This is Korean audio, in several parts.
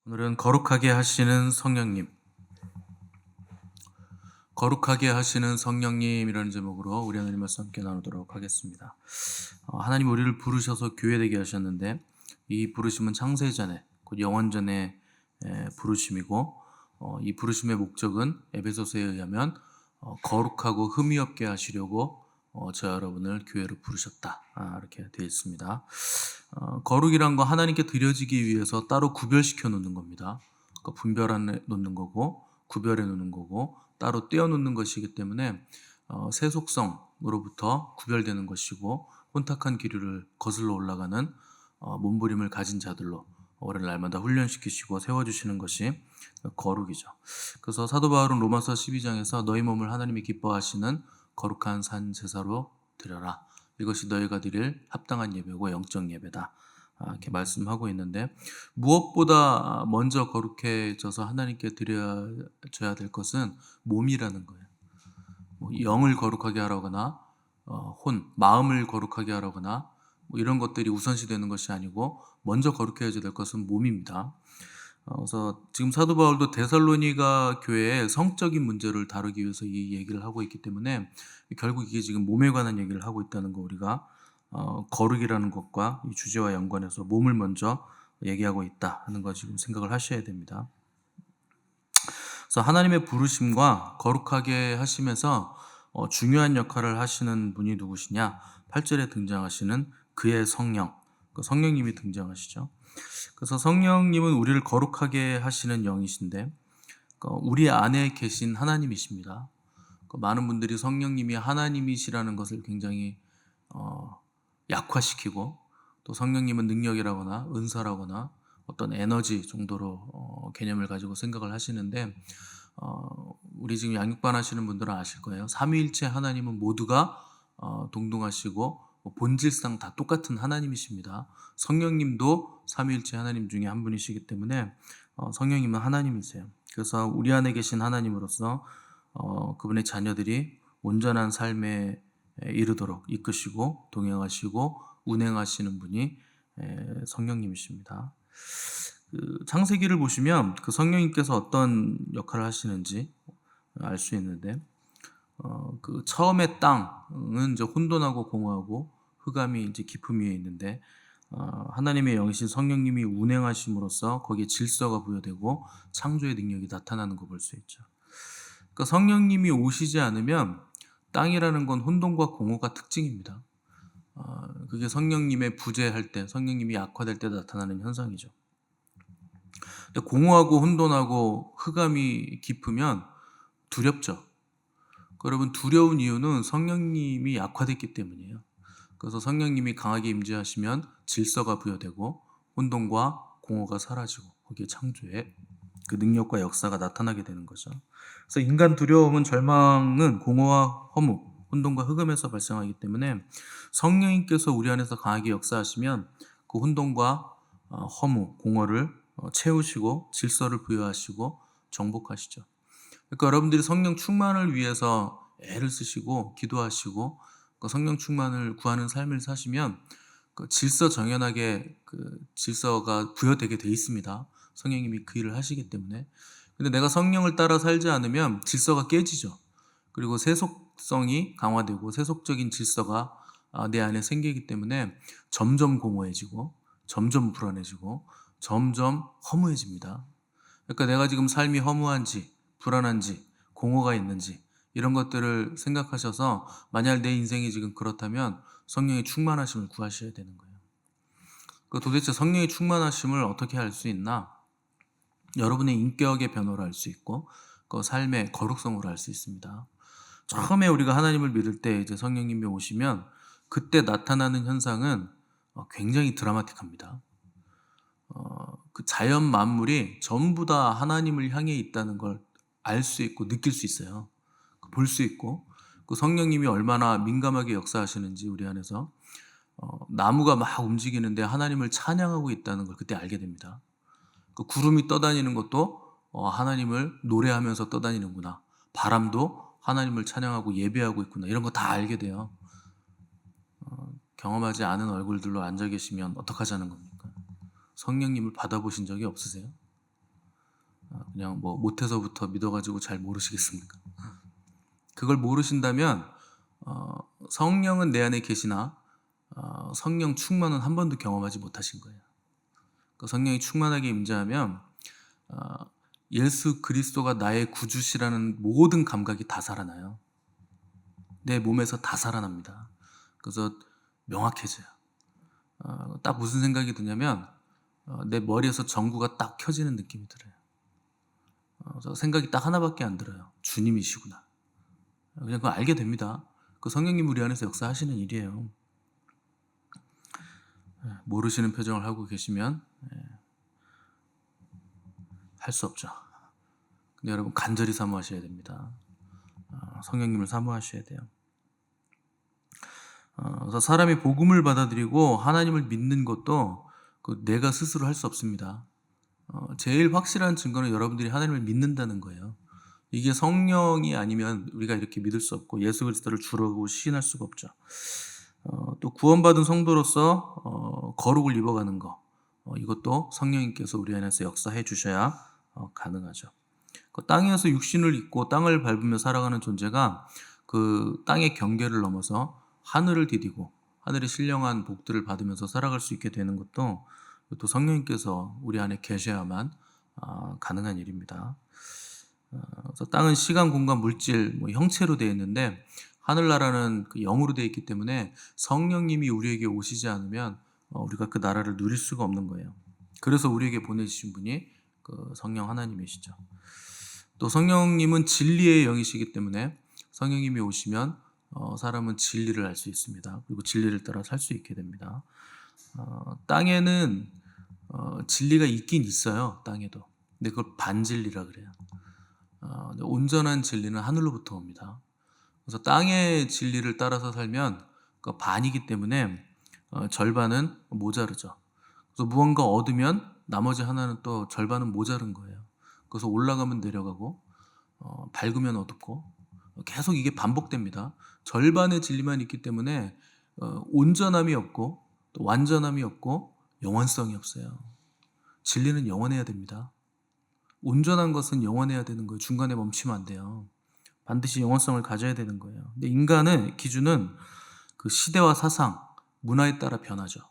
오늘은 거룩하게 하시는 성령님, 거룩하게 하시는 성령님이라는 제목으로 우리 하나님 말씀 함께 나누도록 하겠습니다. 하나님 우리를 부르셔서 교회되게 하셨는데 이 부르심은 창세전에 곧 영원전에 부르심이고 이 부르심의 목적은 에베소서에 의하면 거룩하고 흠이 없게 하시려고 저 여러분을 교회로 부르셨다, 이렇게 되어 있습니다. 거룩이란 거 하나님께 드려지기 위해서 따로 구별시켜 놓는 겁니다. 그러니까 분별해 놓는 거고 구별해 놓는 거고 따로 떼어 놓는 것이기 때문에 세속성으로부터 구별되는 것이고 혼탁한 기류를 거슬러 올라가는 몸부림을 가진 자들로 오랜 날마다 훈련시키시고 세워주시는 것이 거룩이죠. 그래서 사도 바울은 로마서 12장에서 너희 몸을 하나님이 기뻐하시는 거룩한 산 제사로 드려라. 이것이 너희가 드릴 합당한 예배고 영적 예배다. 이렇게 말씀하고 있는데 무엇보다 먼저 거룩해져서 하나님께 드려져야 될 것은 몸이라는 거예요. 영을 거룩하게 하라거나 마음을 거룩하게 하라거나 이런 것들이 우선시 되는 것이 아니고 먼저 거룩해져야 될 것은 몸입니다. 그래서 지금 사도 바울도 데살로니가 교회의 성적인 문제를 다루기 위해서 이 얘기를 하고 있기 때문에 결국 이게 지금 몸에 관한 얘기를 하고 있다는 거 우리가 거룩이라는 것과 이 주제와 연관해서 몸을 먼저 얘기하고 있다 하는 거 지금 생각을 하셔야 됩니다. 그래서 하나님의 부르심과 거룩하게 하심에서 중요한 역할을 하시는 분이 누구시냐? 8절에 등장하시는 그의 성령, 그 성령님이 등장하시죠. 그래서 성령님은 우리를 거룩하게 하시는 영이신데 우리 안에 계신 하나님이십니다. 많은 분들이 성령님이 하나님이시라는 것을 굉장히 약화시키고 또 성령님은 능력이라거나 은사라거나 어떤 에너지 정도로 개념을 가지고 생각을 하시는데 우리 지금 양육반 하시는 분들은 아실 거예요. 삼위일체 하나님은 모두가 동등하시고 본질상 다 똑같은 하나님이십니다. 성령님도 삼위일체 하나님 중에 한 분이시기 때문에 성령님은 하나님이세요. 그래서 우리 안에 계신 하나님으로서 그분의 자녀들이 온전한 삶에 이르도록 이끄시고 동행하시고 운행하시는 분이 성령님이십니다. 그 창세기를 보시면 그 성령님께서 어떤 역할을 하시는지 알 수 있는데 그 처음의 땅은 이제 혼돈하고 공허하고 흑암이 이제 깊음 위에 있는데 하나님의 영이신 성령님이 운행하심으로써 거기에 질서가 부여되고 창조의 능력이 나타나는 거 볼 수 있죠. 그러니까 성령님이 오시지 않으면 땅이라는 건 혼돈과 공허가 특징입니다. 그게 성령님의 부재할 때, 성령님이 약화될 때 나타나는 현상이죠. 공허하고 혼돈하고 흑암이 깊으면 두렵죠. 여러분 두려운 이유는 성령님이 약화됐기 때문이에요. 그래서 성령님이 강하게 임재하시면 질서가 부여되고 혼돈과 공허가 사라지고 거기에 창조의 그 능력과 역사가 나타나게 되는 거죠. 그래서 인간 두려움은 절망은 공허와 허무, 혼돈과 흑암에서 발생하기 때문에 성령님께서 우리 안에서 강하게 역사하시면 그 혼돈과 허무, 공허를 채우시고 질서를 부여하시고 정복하시죠. 그러니까 여러분들이 성령 충만을 위해서 애를 쓰시고 기도하시고 그 성령 충만을 구하는 삶을 사시면 그 질서 정연하게 그 질서가 부여되게 돼 있습니다. 성령님이 그 일을 하시기 때문에. 근데 내가 성령을 따라 살지 않으면 질서가 깨지죠. 그리고 세속성이 강화되고 세속적인 질서가 내 안에 생기기 때문에 점점 공허해지고 점점 불안해지고 점점 허무해집니다. 그러니까 내가 지금 삶이 허무한지 불안한지 공허가 있는지 이런 것들을 생각하셔서 만약 내 인생이 지금 그렇다면 성령의 충만하심을 구하셔야 되는 거예요. 도대체 성령의 충만하심을 어떻게 할 수 있나? 여러분의 인격의 변화로 할 수 있고 그 삶의 거룩성으로 할 수 있습니다. 처음에 우리가 하나님을 믿을 때 이제 성령님이 오시면 그때 나타나는 현상은 굉장히 드라마틱합니다. 그 자연 만물이 전부 다 하나님을 향해 있다는 걸 알 수 있고 느낄 수 있어요. 볼 수 있고 그 성령님이 얼마나 민감하게 역사하시는지 우리 안에서 나무가 막 움직이는데 하나님을 찬양하고 있다는 걸 그때 알게 됩니다. 그 구름이 떠다니는 것도 하나님을 노래하면서 떠다니는구나. 바람도 하나님을 찬양하고 예배하고 있구나. 이런 거 다 알게 돼요. 경험하지 않은 얼굴들로 앉아 계시면 어떡하자는 겁니까? 성령님을 받아보신 적이 없으세요? 그냥 뭐 못해서부터 믿어가지고 잘 모르시겠습니까? 그걸 모르신다면 성령은 내 안에 계시나 성령 충만은 한 번도 경험하지 못하신 거예요. 그 성령이 충만하게 임재하면 예수 그리스도가 나의 구주시라는 모든 감각이 다 살아나요. 내 몸에서 다 살아납니다. 그래서 명확해져요. 딱 무슨 생각이 드냐면 내 머리에서 전구가 딱 켜지는 느낌이 들어요. 그래서 생각이 딱 하나밖에 안 들어요. 주님이시구나. 그냥 그거 알게 됩니다. 그 성령님 우리 안에서 역사하시는 일이에요. 모르시는 표정을 하고 계시면 할 수 없죠. 근데 여러분 간절히 사모하셔야 됩니다. 성령님을 사모하셔야 돼요. 그래서 사람이 복음을 받아들이고 하나님을 믿는 것도 내가 스스로 할 수 없습니다. 제일 확실한 증거는 여러분들이 하나님을 믿는다는 거예요. 이게 성령이 아니면 우리가 이렇게 믿을 수 없고 예수 그리스도를 주라고 시인할 수가 없죠. 또 구원받은 성도로서 거룩을 입어가는 거, 이것도 성령님께서 우리 안에서 역사해 주셔야 가능하죠. 그 땅에서 육신을 입고 땅을 밟으며 살아가는 존재가 그 땅의 경계를 넘어서 하늘을 디디고 하늘의 신령한 복들을 받으면서 살아갈 수 있게 되는 것도 또 성령님께서 우리 안에 계셔야만 가능한 일입니다. 그래서 땅은 시간, 공간, 물질, 형체로 되어 있는데 하늘나라는 그 영으로 되어 있기 때문에 성령님이 우리에게 오시지 않으면 우리가 그 나라를 누릴 수가 없는 거예요. 그래서 우리에게 보내주신 분이 그 성령 하나님이시죠. 또 성령님은 진리의 영이시기 때문에 성령님이 오시면 사람은 진리를 알 수 있습니다. 그리고 진리를 따라 살 수 있게 됩니다. 땅에는 진리가 있긴 있어요. 땅에도. 근데 그걸 반진리라 그래요. 온전한 진리는 하늘로부터 옵니다. 그래서 땅의 진리를 따라서 살면 그 반이기 때문에 절반은 모자르죠. 그래서 무언가 얻으면 나머지 하나는 또 절반은 모자른 거예요. 그래서 올라가면 내려가고 밝으면 어둡고 계속 이게 반복됩니다. 절반의 진리만 있기 때문에 온전함이 없고 또 완전함이 없고 영원성이 없어요. 진리는 영원해야 됩니다. 온전한 것은 영원해야 되는 거예요. 중간에 멈추면 안 돼요. 반드시 영원성을 가져야 되는 거예요. 근데 인간의 기준은 그 시대와 사상, 문화에 따라 변하죠.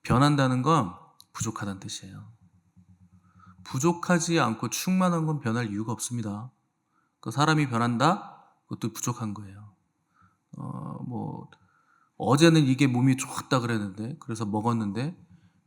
변한다는 건 부족하다는 뜻이에요. 부족하지 않고 충만한 건 변할 이유가 없습니다. 그 사람이 변한다? 그것도 부족한 거예요. 어제는 이게 몸이 좋다 그랬는데, 그래서 먹었는데,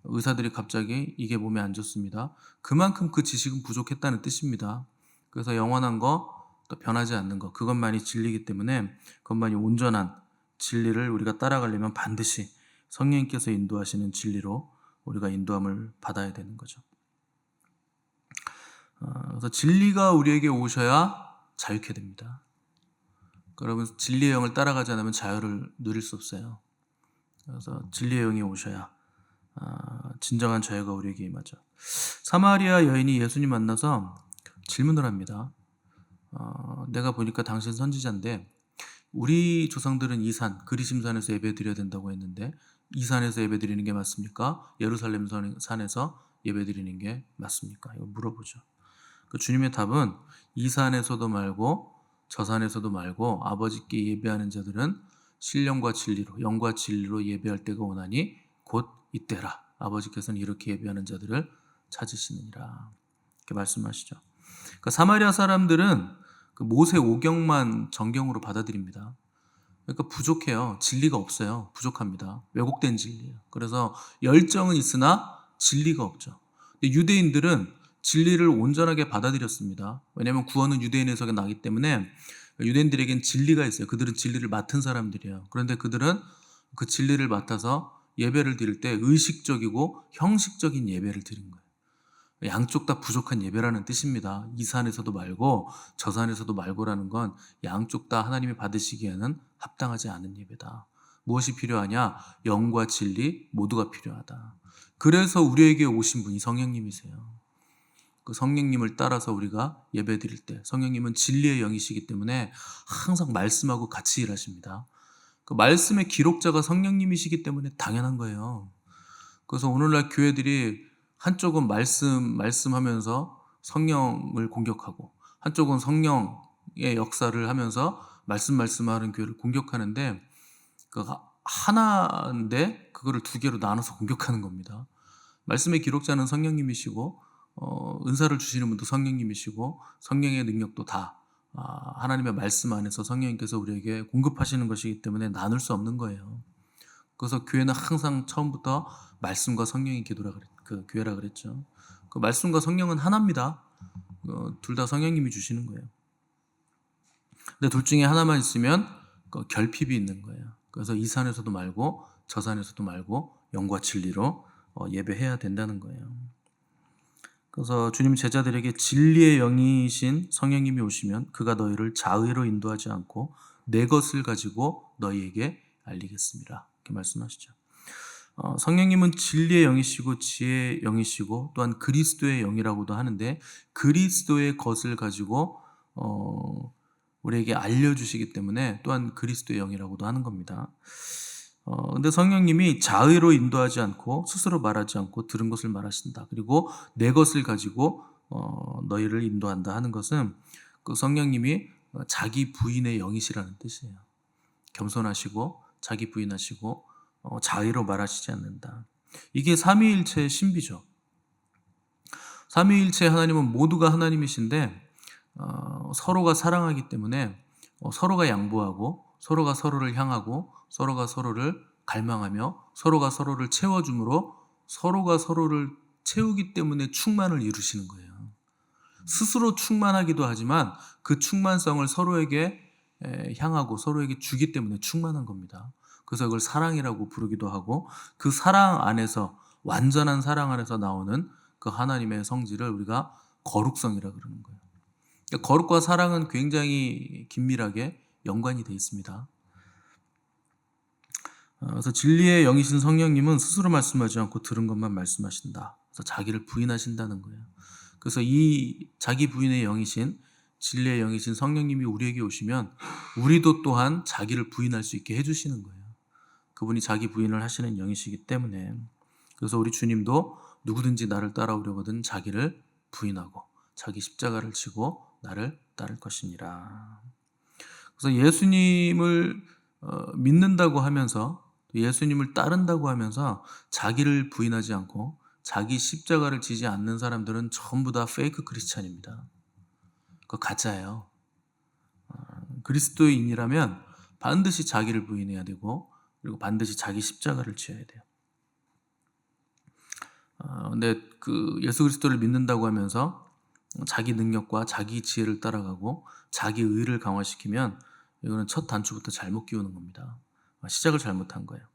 의사들이 갑자기 이게 몸에 안 좋습니다. 그만큼 그 지식은 부족했다는 뜻입니다. 그래서 영원한 거, 또 변하지 않는 거, 그것만이 진리이기 때문에 그것만이 온전한 진리를 우리가 따라가려면 반드시 성령님께서 인도하시는 진리로 우리가 인도함을 받아야 되는 거죠. 그래서 진리가 우리에게 오셔야 자유케 됩니다. 여러분 진리의 영을 따라가지 않으면 자유를 누릴 수 없어요. 그래서 진리의 영이 오셔야 진정한 자유가 우리에게 임하죠. 사마리아 여인이 예수님 만나서 질문을 합니다. 내가 보니까 당신 선지자인데 우리 조상들은 이 산, 그리심산에서 예배드려야 된다고 했는데 이 산에서 예배드리는 게 맞습니까? 예루살렘 산에서 예배드리는 게 맞습니까? 이거 물어보죠. 그 주님의 답은 이 산에서도 말고 저 산에서도 말고 아버지께 예배하는 자들은 신령과 진리로 영과 진리로 예배할 때가 오나니 곧 이때라. 아버지께서는 이렇게 예배하는 자들을 찾으시느니라. 이렇게 말씀하시죠. 그러니까 사마리아 사람들은 그 모세 오경만 정경으로 받아들입니다. 그러니까 부족해요. 진리가 없어요. 부족합니다. 왜곡된 진리예요. 그래서 열정은 있으나 진리가 없죠. 근데 유대인들은 진리를 온전하게 받아들였습니다. 왜냐하면 구원은 유대인에서 나기 때문에 유대인들에겐 진리가 있어요. 그들은 진리를 맡은 사람들이에요. 그런데 그들은 그 진리를 맡아서 예배를 드릴 때 의식적이고 형식적인 예배를 드린 거예요. 양쪽 다 부족한 예배라는 뜻입니다. 이 산에서도 말고 저 산에서도 말고라는 건 양쪽 다 하나님이 받으시기에는 합당하지 않은 예배다. 무엇이 필요하냐? 영과 진리 모두가 필요하다. 그래서 우리에게 오신 분이 성령님이세요. 그 성령님을 따라서 우리가 예배 드릴 때 성령님은 진리의 영이시기 때문에 항상 말씀하고 같이 일하십니다. 그 말씀의 기록자가 성령님이시기 때문에 당연한 거예요. 그래서 오늘날 교회들이 한쪽은 말씀하면서 성령을 공격하고, 한쪽은 성령의 역사를 하면서 말씀하는 교회를 공격하는데, 그 하나인데 그거를 두 개로 나눠서 공격하는 겁니다. 말씀의 기록자는 성령님이시고, 은사를 주시는 분도 성령님이시고, 성령의 능력도 다 하나님의 말씀 안에서 성령님께서 우리에게 공급하시는 것이기 때문에 나눌 수 없는 거예요. 그래서 교회는 항상 처음부터 말씀과 성령의 교회라 그랬죠. 그 말씀과 성령은 하나입니다. 둘 다 성령님이 주시는 거예요. 근데 둘 중에 하나만 있으면 결핍이 있는 거예요. 그래서 이 산에서도 말고 저 산에서도 말고 영과 진리로 예배해야 된다는 거예요. 그래서 주님 제자들에게 진리의 영이신 성령님이 오시면 그가 너희를 자의로 인도하지 않고 내 것을 가지고 너희에게 알리겠습니다. 이렇게 말씀하시죠. 성령님은 진리의 영이시고 지혜의 영이시고 또한 그리스도의 영이라고도 하는데, 그리스도의 것을 가지고 우리에게 알려주시기 때문에 또한 그리스도의 영이라고도 하는 겁니다. 근데 성령님이 자의로 인도하지 않고 스스로 말하지 않고 들은 것을 말하신다. 그리고 내 것을 가지고 너희를 인도한다 하는 것은 그 성령님이 자기 부인의 영이시라는 뜻이에요. 겸손하시고 자기 부인하시고 자의로 말하시지 않는다. 이게 삼위일체의 신비죠. 삼위일체 하나님은 모두가 하나님이신데 서로가 사랑하기 때문에 서로가 양보하고 서로가 서로를 향하고 서로가 서로를 갈망하며 서로가 서로를 채워줌으로 서로가 서로를 채우기 때문에 충만을 이루시는 거예요. 스스로 충만하기도 하지만 그 충만성을 서로에게 향하고 서로에게 주기 때문에 충만한 겁니다. 그래서 그걸 사랑이라고 부르기도 하고, 그 사랑 안에서, 완전한 사랑 안에서 나오는 그 하나님의 성질을 우리가 거룩성이라 그러는 거예요. 그러니까 거룩과 사랑은 굉장히 긴밀하게 연관이 되어 있습니다. 그래서 진리의 영이신 성령님은 스스로 말씀하지 않고 들은 것만 말씀하신다. 그래서 자기를 부인하신다는 거예요. 그래서 이 자기 부인의 영이신 진리의 영이신 성령님이 우리에게 오시면 우리도 또한 자기를 부인할 수 있게 해주시는 거예요. 그분이 자기 부인을 하시는 영이시기 때문에. 그래서 우리 주님도 누구든지 나를 따라오려거든 자기를 부인하고 자기 십자가를 지고 나를 따를 것이니라. 그래서 예수님을 믿는다고 하면서, 예수님을 따른다고 하면서 자기를 부인하지 않고 자기 십자가를 지지 않는 사람들은 전부 다 페이크 크리스찬입니다. 그거 가짜예요. 그리스도인이라면 반드시 자기를 부인해야 되고, 그리고 반드시 자기 십자가를 지어야 돼요. 근데 그 예수 그리스도를 믿는다고 하면서 자기 능력과 자기 지혜를 따라가고 자기 의를 강화시키면 이거는 첫 단추부터 잘못 끼우는 겁니다. 시작을 잘못한 거예요.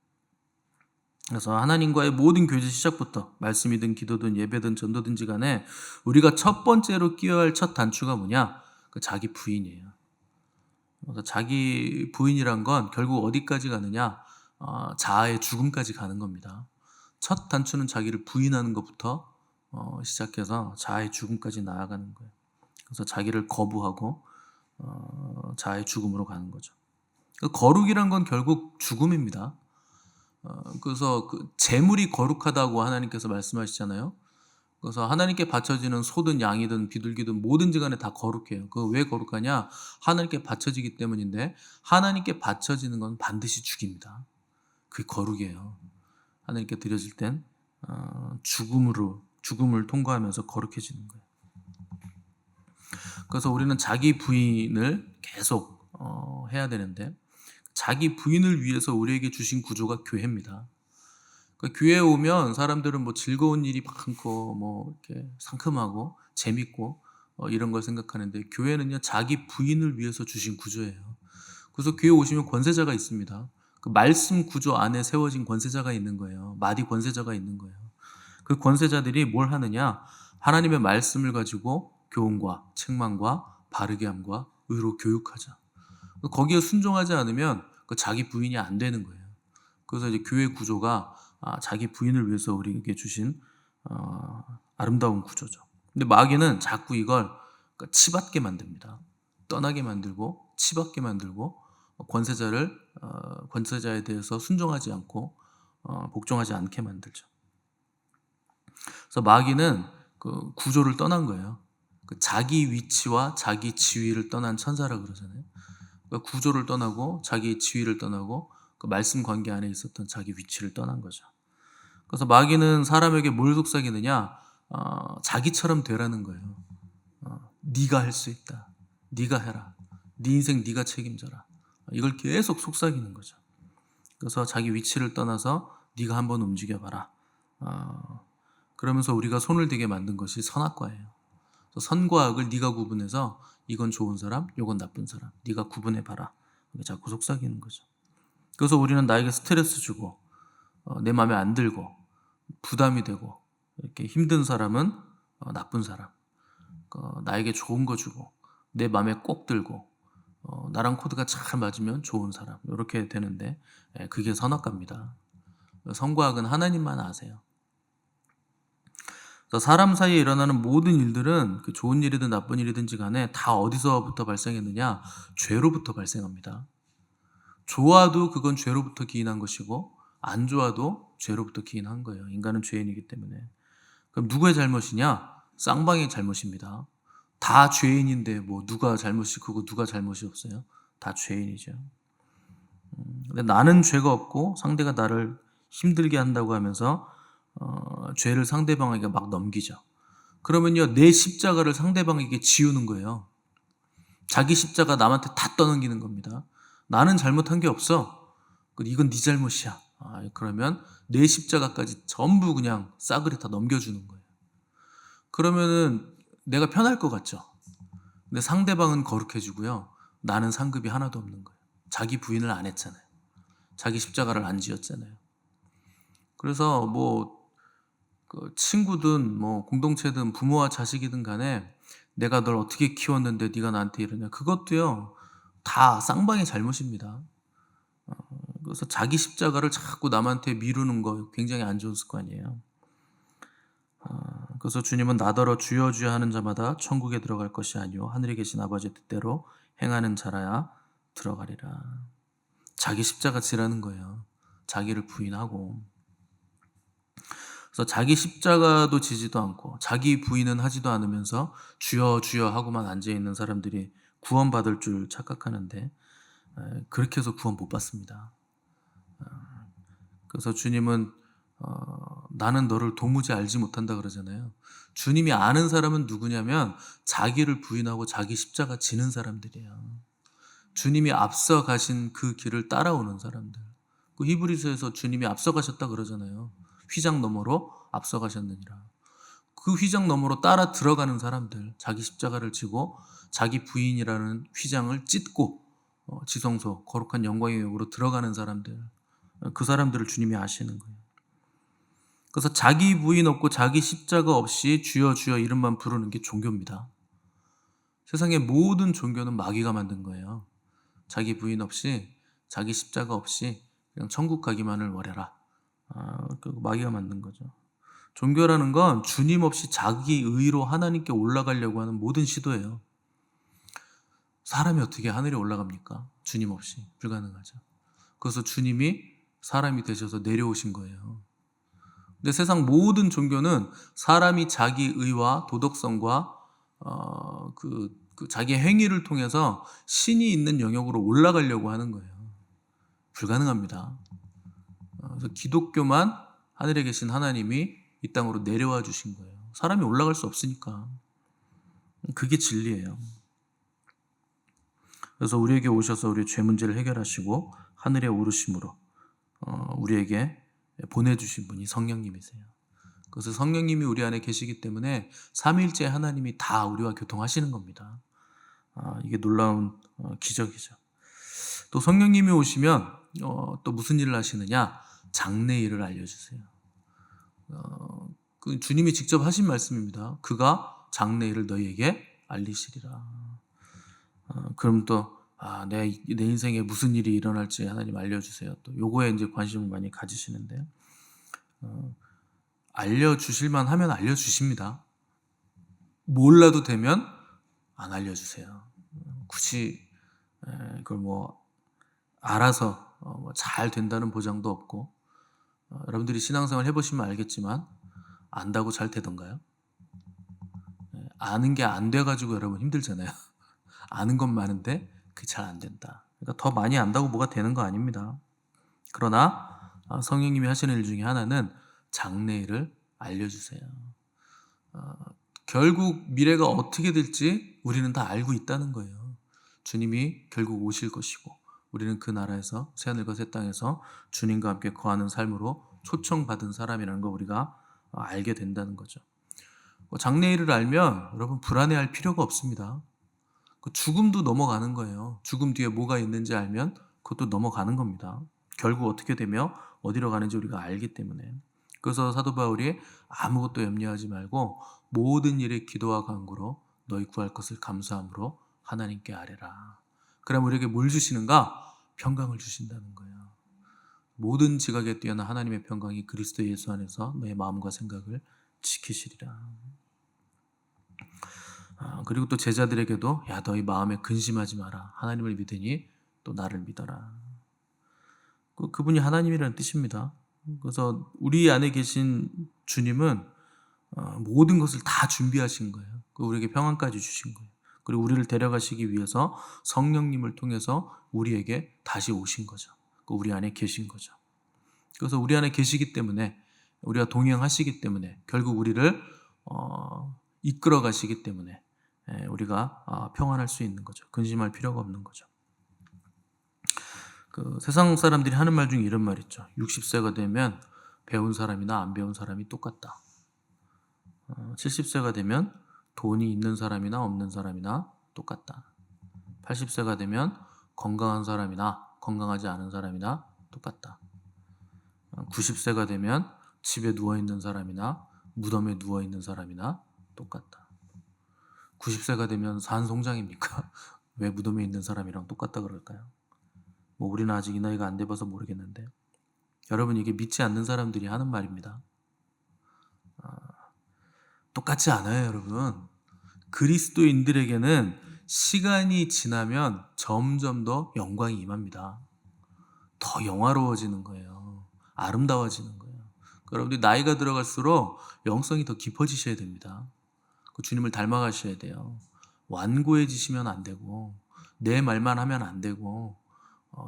그래서 하나님과의 모든 교제 시작부터 말씀이든 기도든 예배든 전도든지 간에 우리가 첫 번째로 끼워야 할 첫 단추가 뭐냐? 그 자기 부인이에요. 그래서 자기 부인이란 건 결국 어디까지 가느냐? 자아의 죽음까지 가는 겁니다. 첫 단추는 자기를 부인하는 것부터 시작해서 자아의 죽음까지 나아가는 거예요. 그래서 자기를 거부하고 자아의 죽음으로 가는 거죠. 거룩이란 건 결국 죽음입니다. 그래서 그 재물이 거룩하다고 하나님께서 말씀하시잖아요. 그래서 하나님께 바쳐지는 소든 양이든 비둘기든 뭐든지 간에 다 거룩해요. 그 왜 거룩하냐? 하나님께 바쳐지기 때문인데, 하나님께 바쳐지는 건 반드시 죽입니다. 그게 거룩이에요. 하나님께 드려질 땐 죽음을 통과하면서 거룩해지는 거예요. 그래서 우리는 자기 부인을 계속 해야 되는데, 자기 부인을 위해서 우리에게 주신 구조가 교회입니다. 그러니까 교회에 오면 사람들은 뭐 즐거운 일이 많고 뭐 이렇게 상큼하고 재밌고 이런 걸 생각하는데, 교회는요 자기 부인을 위해서 주신 구조예요. 그래서 교회 오시면 권세자가 있습니다. 그 말씀 구조 안에 세워진 권세자가 있는 거예요. 마디 권세자가 있는 거예요. 그 권세자들이 뭘 하느냐? 하나님의 말씀을 가지고 교훈과 책망과 바르게 함과 의로 교육하자. 거기에 순종하지 않으면 그 자기 부인이 안 되는 거예요. 그래서 이제 교회 구조가 자기 부인을 위해서 우리에게 주신 아름다운 구조죠. 근데 마귀는 자꾸 이걸 치받게 만듭니다. 떠나게 만들고 치받게 만들고 권세자에 대해서 순종하지 않고 복종하지 않게 만들죠. 그래서 마귀는 그 구조를 떠난 거예요. 그 자기 위치와 자기 지위를 떠난 천사라 그러잖아요. 그러니까 구조를 떠나고 자기 지위를 떠나고 그 말씀 관계 안에 있었던 자기 위치를 떠난 거죠. 그래서 마귀는 사람에게 뭘 속삭이느냐? 자기처럼 되라는 거예요. 네가 할 수 있다. 네가 해라. 네 인생 네가 책임져라. 이걸 계속 속삭이는 거죠. 그래서 자기 위치를 떠나서 네가 한번 움직여봐라. 그러면서 우리가 손을 대게 만든 것이 선악과예요. 선과 악을 네가 구분해서 이건 좋은 사람, 이건 나쁜 사람. 네가 구분해봐라. 이렇게 자꾸 속삭이는 거죠. 그래서 우리는 나에게 스트레스 주고 내 마음에 안 들고 부담이 되고 이렇게 힘든 사람은 나쁜 사람. 나에게 좋은 거 주고 내 마음에 꼭 들고 나랑 코드가 잘 맞으면 좋은 사람. 이렇게 되는데 그게 선악과입니다. 선과 악은 하나님만 아세요. 사람 사이에 일어나는 모든 일들은 그 좋은 일이든 나쁜 일이든지 간에 다 어디서부터 발생했느냐? 죄로부터 발생합니다. 좋아도 그건 죄로부터 기인한 것이고 안 좋아도 죄로부터 기인한 거예요. 인간은 죄인이기 때문에. 그럼 누구의 잘못이냐? 쌍방의 잘못입니다. 다 죄인인데 뭐 누가 잘못이 크고 누가 잘못이 없어요? 다 죄인이죠. 근데 나는 죄가 없고 상대가 나를 힘들게 한다고 하면서 죄를 상대방에게 막 넘기죠. 그러면요, 내 십자가를 상대방에게 지우는 거예요. 자기 십자가 남한테 다 떠넘기는 겁니다. 나는 잘못한 게 없어. 이건 네 잘못이야. 그러면 내 십자가까지 전부 그냥 싸그리 다 넘겨주는 거예요. 그러면은 내가 편할 것 같죠. 근데 상대방은 거룩해지고요. 나는 상급이 하나도 없는 거예요. 자기 부인을 안 했잖아요. 자기 십자가를 안 지었잖아요. 그래서 그 친구든 공동체든 부모와 자식이든 간에 내가 널 어떻게 키웠는데 네가 나한테 이러냐. 그것도요. 다 쌍방의 잘못입니다. 그래서 자기 십자가를 자꾸 남한테 미루는 거 굉장히 안 좋은 습관이에요. 그래서 주님은 나더러 주여 주여 하는 자마다 천국에 들어갈 것이 아니요 하늘에 계신 아버지의 뜻대로 행하는 자라야 들어가리라. 자기 십자가 지라는 거예요. 자기를 부인하고. 그래서 자기 십자가도 지지도 않고 자기 부인은 하지도 않으면서 주여 주여 하고만 앉아있는 사람들이 구원받을 줄 착각하는데 그렇게 해서 구원 못 받습니다. 그래서 주님은 나는 너를 도무지 알지 못한다 그러잖아요. 주님이 아는 사람은 누구냐면 자기를 부인하고 자기 십자가 지는 사람들이에요. 주님이 앞서 가신 그 길을 따라오는 사람들. 그 히브리서에서 주님이 앞서 가셨다 그러잖아요. 휘장 너머로 앞서 가셨느니라. 그 휘장 너머로 따라 들어가는 사람들, 자기 십자가를 지고 자기 부인이라는 휘장을 찢고 지성소, 거룩한 영광의 영으로 들어가는 사람들, 그 사람들을 주님이 아시는 거예요. 그래서 자기 부인 없고 자기 십자가 없이 주여 주여 이름만 부르는 게 종교입니다. 세상의 모든 종교는 마귀가 만든 거예요. 자기 부인 없이 자기 십자가 없이 그냥 천국 가기만을 원해라. 마귀가 만든 거죠. 종교라는 건 주님 없이 자기 의로 하나님께 올라가려고 하는 모든 시도예요. 사람이 어떻게 하늘에 올라갑니까? 주님 없이. 불가능하죠. 그래서 주님이 사람이 되셔서 내려오신 거예요. 근데 세상 모든 종교는 사람이 자기 의와 도덕성과 그 자기 행위를 통해서 신이 있는 영역으로 올라가려고 하는 거예요. 불가능합니다. 그래서 기독교만 하늘에 계신 하나님이 이 땅으로 내려와 주신 거예요. 사람이 올라갈 수 없으니까. 그게 진리예요. 그래서 우리에게 오셔서 우리의 죄 문제를 해결하시고 하늘에 오르심으로 우리에게 보내주신 분이 성령님이세요. 그래서 성령님이 우리 안에 계시기 때문에 삼위일체 하나님이 다 우리와 교통하시는 겁니다. 이게 놀라운 기적이죠. 또 성령님이 오시면 또 무슨 일을 하시느냐? 장래일을 알려주세요. 그 주님이 직접 하신 말씀입니다. 그가 장래일을 너희에게 알리시리라. 그럼 또 내 인생에 무슨 일이 일어날지 하나님 알려주세요. 또 요거에 이제 관심을 많이 가지시는데요. 알려주실만 하면 알려주십니다. 몰라도 되면 안 알려주세요. 굳이 그걸 알아서 잘 된다는 보장도 없고 여러분들이 신앙생활 해보시면 알겠지만 안다고 잘 되던가요? 아는 게 안 돼가지고 여러분 힘들잖아요. 아는 건 많은데 그게 잘 안 된다. 그러니까 더 많이 안다고 뭐가 되는 거 아닙니다. 그러나 성령님이 하시는 일 중에 하나는 장래일을 알려주세요. 결국 미래가 어떻게 될지 우리는 다 알고 있다는 거예요. 주님이 결국 오실 것이고 우리는 그 나라에서 새하늘과 새 땅에서 주님과 함께 거하는 삶으로 초청받은 사람이라는 걸 우리가 알게 된다는 거죠. 장래일을 알면 여러분 불안해할 필요가 없습니다. 죽음도 넘어가는 거예요. 죽음 뒤에 뭐가 있는지 알면 그것도 넘어가는 겁니다. 결국 어떻게 되며 어디로 가는지 우리가 알기 때문에. 그래서 사도 바울이 아무것도 염려하지 말고 모든 일에 기도와 간구로 너희 구할 것을 감사함으로 하나님께 아뢰라. 그럼 우리에게 뭘 주시는가? 평강을 주신다는 거예요. 모든 지각에 뛰어난 하나님의 평강이 그리스도 예수 안에서 너의 마음과 생각을 지키시리라. 그리고 또 제자들에게도 야 너희 마음에 근심하지 마라. 하나님을 믿으니 또 나를 믿어라. 그분이 하나님이라는 뜻입니다. 그래서 우리 안에 계신 주님은 모든 것을 다 준비하신 거예요. 우리에게 평안까지 주신 거예요. 그리고 우리를 데려가시기 위해서 성령님을 통해서 우리에게 다시 오신 거죠. 우리 안에 계신 거죠. 그래서 우리 안에 계시기 때문에 우리가 동행하시기 때문에 결국 우리를 이끌어 가시기 때문에 우리가 평안할 수 있는 거죠. 근심할 필요가 없는 거죠. 세상 사람들이 하는 말 중에 이런 말 있죠. 60세가 되면 배운 사람이나 안 배운 사람이 똑같다. 70세가 되면 돈이 있는 사람이나 없는 사람이나 똑같다. 80세가 되면 건강한 사람이나 건강하지 않은 사람이나 똑같다. 90세가 되면 집에 누워있는 사람이나 무덤에 누워있는 사람이나 똑같다. 90세가 되면 산송장입니까? 왜 무덤에 있는 사람이랑 똑같다 그럴까요? 우리는 아직 이 나이가 안 돼봐서 모르겠는데 여러분 이게 믿지 않는 사람들이 하는 말입니다. 똑같지 않아요 여러분. 그리스도인들에게는 시간이 지나면 점점 더 영광이 임합니다. 더 영화로워지는 거예요. 아름다워지는 거예요. 여러분들이 나이가 들어갈수록 영성이 더 깊어지셔야 됩니다. 주님을 닮아가셔야 돼요. 완고해지시면 안 되고 내 말만 하면 안 되고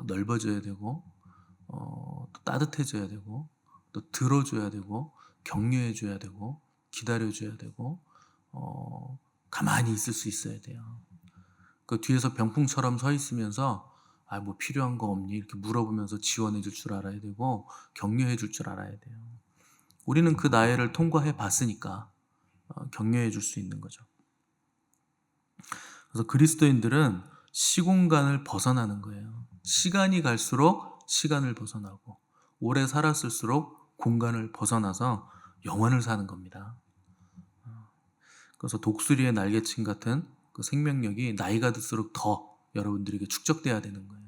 넓어져야 되고 또 따뜻해져야 되고 또 들어줘야 되고 격려해줘야 되고 기다려줘야 되고 가만히 있을 수 있어야 돼요. 그 뒤에서 병풍처럼 서 있으면서 뭐 필요한 거 없니? 이렇게 물어보면서 지원해 줄 줄 알아야 되고 격려해 줄 줄 알아야 돼요. 우리는 그 나이를 통과해 봤으니까 격려해 줄 수 있는 거죠. 그래서 그리스도인들은 시공간을 벗어나는 거예요. 시간이 갈수록 시간을 벗어나고 오래 살았을수록 공간을 벗어나서 영원을 사는 겁니다. 그래서 독수리의 날개침 같은 그 생명력이 나이가 들수록 더 여러분들에게 축적돼야 되는 거예요.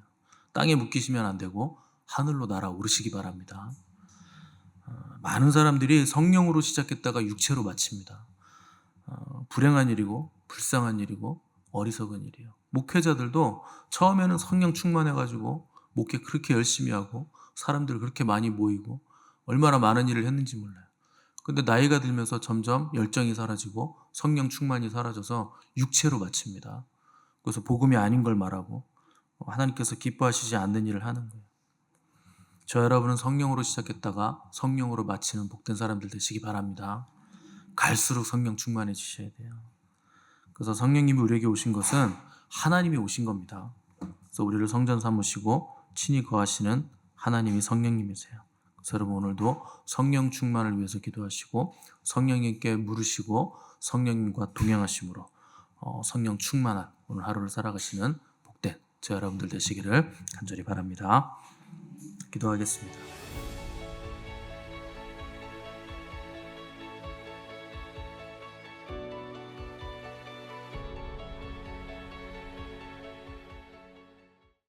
땅에 묶이시면 안 되고 하늘로 날아오르시기 바랍니다. 많은 사람들이 성령으로 시작했다가 육체로 마칩니다. 불행한 일이고 불쌍한 일이고 어리석은 일이에요. 목회자들도 처음에는 성령 충만해가지고 목회 그렇게 열심히 하고 사람들 그렇게 많이 모이고 얼마나 많은 일을 했는지 몰라요. 근데 나이가 들면서 점점 열정이 사라지고 성령 충만이 사라져서 육체로 마칩니다. 그래서 복음이 아닌 걸 말하고 하나님께서 기뻐하시지 않는 일을 하는 거예요. 저 여러분은 성령으로 시작했다가 성령으로 마치는 복된 사람들 되시기 바랍니다. 갈수록 성령 충만해지셔야 돼요. 그래서 성령님이 우리에게 오신 것은 하나님이 오신 겁니다. 그래서 우리를 성전 삼으시고 친히 거하시는 하나님이 성령님이세요. 그래서 여러분 오늘도 성령 충만을 위해서 기도하시고 성령님께 물으시고 성령님과 동행하심으로 성령 충만한 오늘 하루를 살아가시는 복된 저 여러분들 되시기를 간절히 바랍니다. 기도하겠습니다.